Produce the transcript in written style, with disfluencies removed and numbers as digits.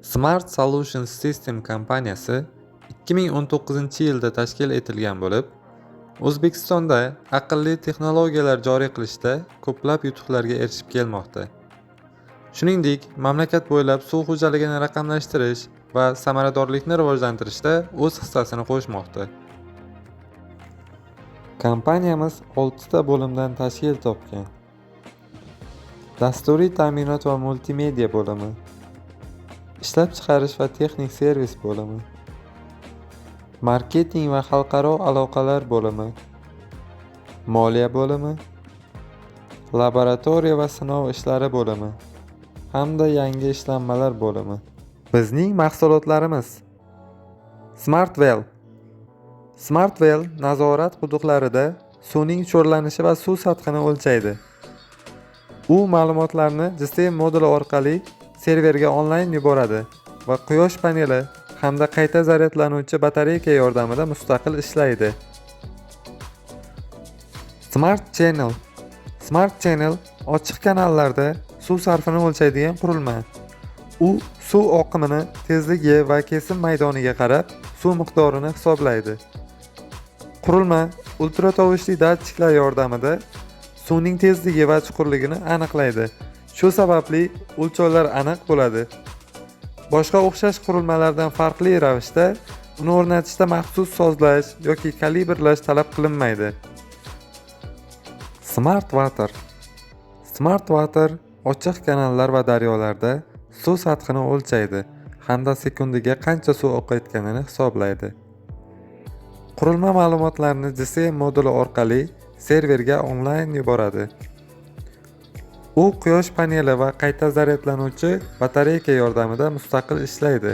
Smart Solutions System kompaniyasi 2019-yilda tashkil etilgan bo'lib, O'zbekistonda aqlli texnologiyalar joriy qilishda ko'plab yutuqlarga erishib kelmoqda. Shuningdek, mamlakat bo'ylab suv xo'jaligini raqamlashtirish va samaradorlikni rivojlantirishda o'z hissasini qo'shmoqda. Kompaniyamiz 6 ta bo'limdan tashkil topgan. Dasturiy ta'minot va multimedia bo'limi, ishlab chiqarish va texnik servis bo'limi, marketing va xalqaro aloqalar bo'limi, moliya bo'limi, laboratoriya va sinov ishlari bo'limi hamda yangi ishlanmalar bo'limi. Bizning mahsulotlarimiz: SmartWell. SmartWell nazorat quduqlarida suvning sho'rlanishi va suv sathini o'lchaydi. U ma'lumotlarni GSM moduli orqali serverga onlayn yuboradi va quyosh paneli hamda qayta zaryadlanuvchi batareyka yordamida mustaqil ishlaydi. Smart Channel. Smart Channel ochiq kanallarda suv sarfini o'lchaydigan qurilma. U suv oqimini, tezligi va kesim maydoniga qarab suv miqdorini hisoblaydi. Qurilma ultratovushli datchiklar yordamida suvning tezligi va chuqurligini aniqlaydi. Shu sababli o'lchovlar aniq bo'ladi. Boshqa o'xshash qurilmalardan farqli ravishda uni o'rnatishda maxsus sozlash yoki kalibrlash talab qilinmaydi. Smart Water. Smart Water ochiq kanallar va daryolarda suv sathini o'lchaydi hamda sekundiga qancha suv oqayotganini hisoblaydi. Qurilma ma'lumotlarni GSM moduli orqali serverga onlayn yuboradi. U quyosh paneli va qayta zaryadlanuvchi batareyka yordamida mustaqil ishlaydi.